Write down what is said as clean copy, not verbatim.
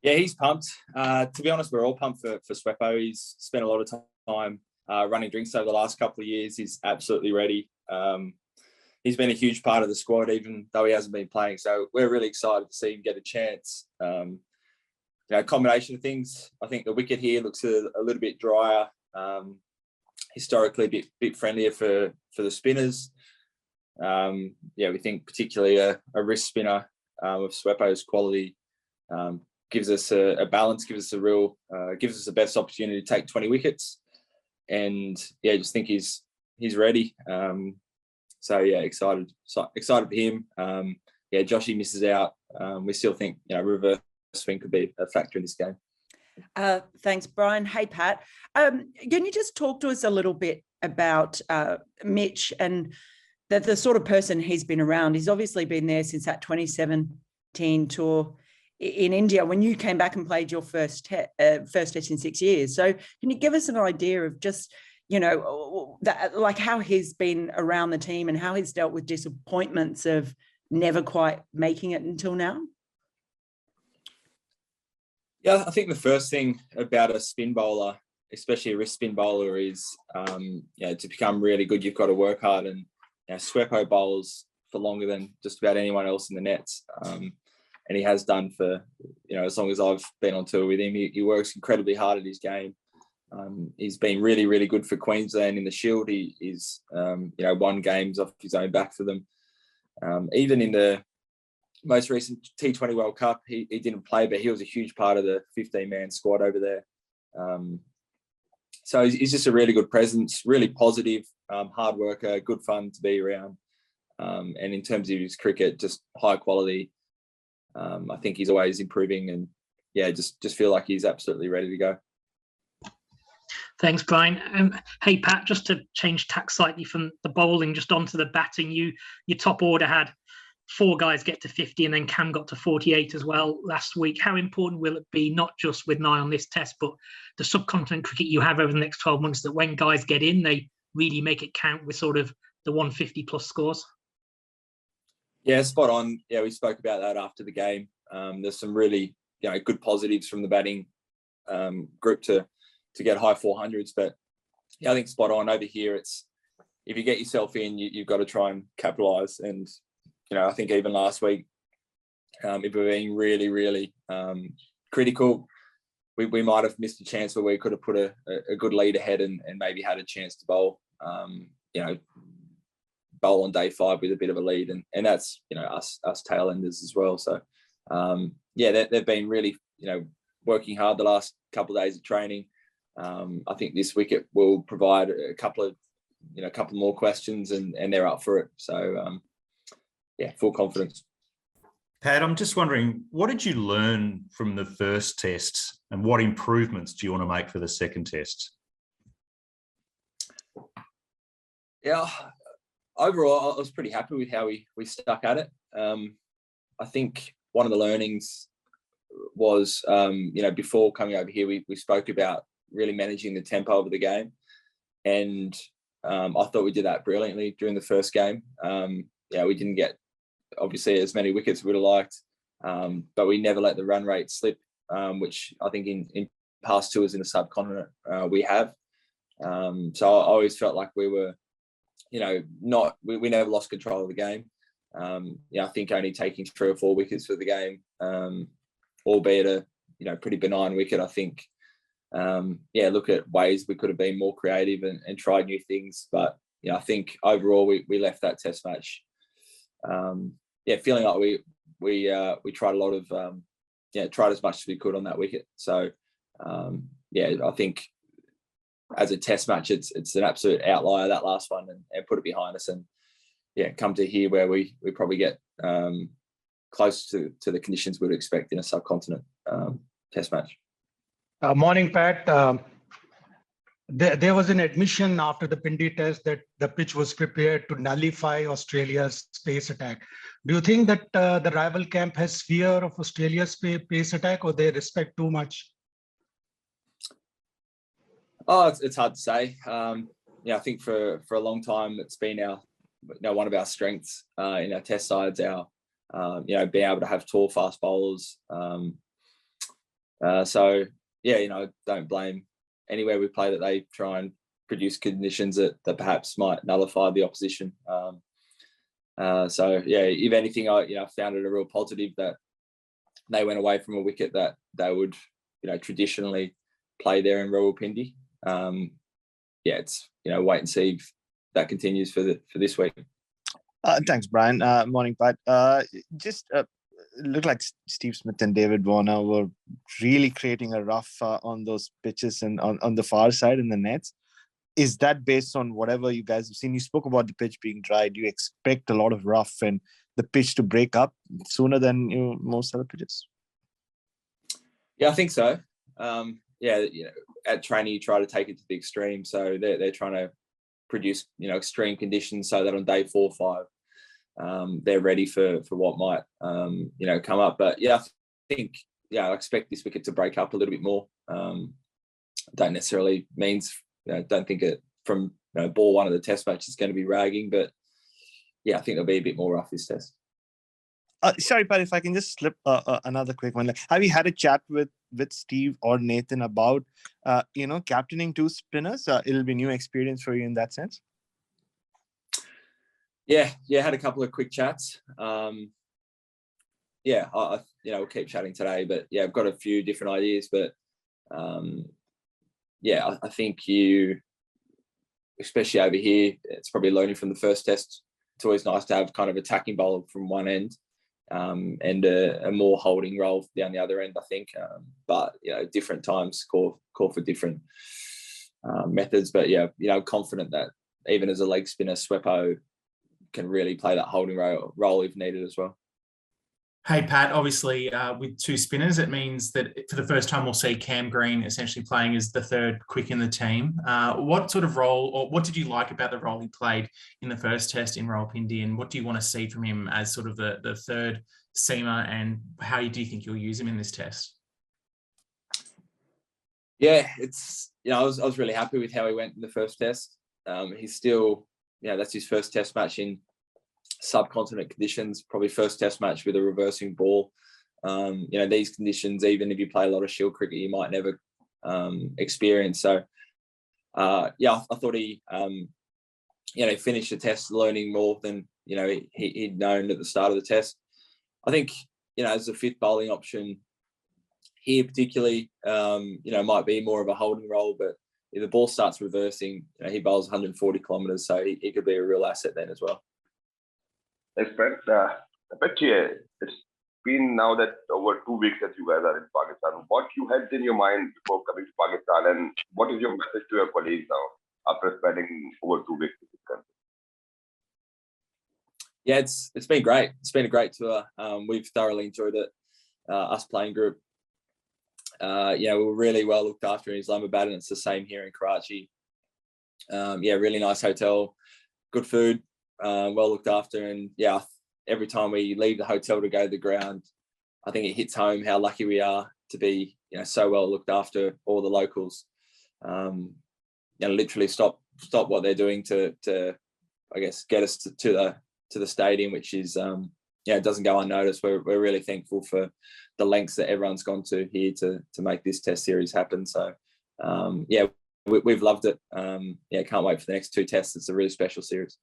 Yeah, he's pumped. To be honest, we're all pumped for Sweppo. He's spent a lot of time running drinks over the last couple of years. He's absolutely ready. He's been a huge part of the squad, even though he hasn't been playing. So we're really excited to see him get a chance. Combination of things. I think the wicket here looks a little bit drier. Historically, a bit friendlier for the spinners. We think particularly a wrist spinner of Sweppo's quality gives us a balance, gives us the best opportunity to take 20 wickets. And I just think he's ready. Excited for him. Joshy misses out. We still think reverse swing could be a factor in this game. Thanks, Brian. Hey, Pat. Can you just talk to us a little bit about Mitch and the sort of person he's been around? He's obviously been there since that 2017 tour in India when you came back and played your first test in 6 years. So can you give us an idea of just, how he's been around the team and how he's dealt with disappointments of never quite making it until now? Yeah, I think the first thing about a spin bowler, especially a wrist spin bowler, is to become really good, you've got to work hard. And Sweppo bowls for longer than just about anyone else in the nets. And he has done for, as long as I've been on tour with him. He works incredibly hard at his game. He's been really, really good for Queensland in the Shield. He's won games off his own back for them. Even in the most recent T20 World Cup, he didn't play, but he was a huge part of the 15-man squad over there. So he's just a really good presence, really positive, hard worker, good fun to be around. And in terms of his cricket, just high quality. I think he's always improving, and just feel like he's absolutely ready to go. Thanks, Brian. Hey, Pat, just to change tack slightly from the bowling just onto the batting, your top order had 4 guys get to 50 and then Cam got to 48 as well last week. How important will it be, not just with an eye on this test, but the subcontinent cricket you have over the next 12 months, that when guys get in, they really make it count with sort of the 150 plus scores? Yeah, spot on. Yeah, we spoke about that after the game. There's some really good positives from the batting group to get high 400s. But I think spot on over here. It's if you get yourself in, you've got to try and capitalise. And I think even last week, if we're being really, really critical, we might have missed a chance where we could have put a good lead ahead and maybe had a chance to bowl. Bowl on day 5 with a bit of a lead, and that's us tail enders as well. So they've been really working hard the last couple of days of training. I think this wicket will provide a couple more questions, and they're up for it. So full confidence. Pat, I'm just wondering, what did you learn from the first test, and what improvements do you want to make for the second test? Yeah. Overall, I was pretty happy with how we stuck at it. I think one of the learnings was, before coming over here, we spoke about really managing the tempo of the game. And I thought we did that brilliantly during the first game. We didn't get, obviously, as many wickets as we would have liked, but we never let the run rate slip, which I think in past tours in the subcontinent we have. So I always felt like we were, we never lost control of the game. I think only taking 3 or 4 wickets for the game, albeit a pretty benign wicket. I think, look at ways we could have been more creative and tried new things. But I think overall we left that test match, feeling like we tried a lot of, tried as much as we could on that wicket. So I think, as a test match, it's an absolute outlier, that last one, and put it behind us, and come to here where we probably get close to the conditions we'd expect in a subcontinent test match. Morning, Pat. There was an admission after the Pindi test that the pitch was prepared to nullify Australia's pace attack. Do you think that the rival camp has fear of Australia's pace attack, or they respect too much? Oh, it's hard to say. I think for a long time it's been one of our strengths in our test sides. Our being able to have tall, fast bowlers. So yeah, don't blame anywhere we play that they try and produce conditions that perhaps might nullify the opposition. So yeah, if anything, I found it a real positive that they went away from a wicket that they would traditionally play there in Rawalpindi. It's wait and see if that continues for this week. Thanks, Brian. Morning, Pat. It looked like Steve Smith and David Warner were really creating a rough on those pitches and on the far side in the nets. Is that based on whatever you guys have seen? You spoke about the pitch being dry. Do you expect a lot of rough and the pitch to break up sooner than most other pitches? Yeah, I think so. At training you try to take it to the extreme, so they're trying to produce extreme conditions so that on day 4 or 5 they're ready for what might come up. But I think I expect this wicket to break up a little bit more. Don't necessarily means don't think it from ball 1 of the test match is going to be ragging, but I think there'll be a bit more rough this test. Sorry, Pat, if I can just slip another quick one. Have you had a chat with Steve or Nathan about captaining 2 spinners? It'll be new experience for you in that sense. Yeah, had a couple of quick chats. We'll keep chatting today, but I've got a few different ideas, but I think especially over here, it's probably learning from the first test. It's always nice to have kind of attacking bowler from one end and a more holding role down the other end, I think. But different times call for different methods. But I'm confident that even as a leg spinner, Swepo can really play that holding role if needed as well. Hey, Pat, obviously with 2 spinners, it means that for the first time we'll see Cam Green essentially playing as the 3rd quick in the team. What sort of role, or what did you like about the role he played in the first test in Rawalpindi, and what do you want to see from him as sort of the 3rd seamer, and how do you think you'll use him in this test? It's I was really happy with how he went in the first test. He's still that's his first test match in subcontinent conditions, probably first test match with a reversing ball. These conditions, even if you play a lot of shield cricket, you might never experience. So I thought he finished the test learning more than he'd known at the start of the test. I think as a 5th bowling option here particularly, might be more of a holding role, but if the ball starts reversing, he bowls 140 kilometres, so he could be a real asset then as well. Thanks, Brent. It's been now that over 2 weeks that you guys are in Pakistan. What you had in your mind before coming to Pakistan, and what is your message to your colleagues now after spending over 2 weeks in this country? It's been great. It's been a great tour. We've thoroughly enjoyed it. Us playing group. We were really well looked after in Islamabad, and it's the same here in Karachi. Really nice hotel, good food. Well looked after, and every time we leave the hotel to go to the ground, I think it hits home how lucky we are to be so well looked after. All the locals literally stop what they're doing to I guess get us to the stadium, which is it doesn't go unnoticed. We're really thankful for the lengths that everyone's gone to here to make this test series happen. So we've loved it. Can't wait for the next 2 tests. It's a really special series.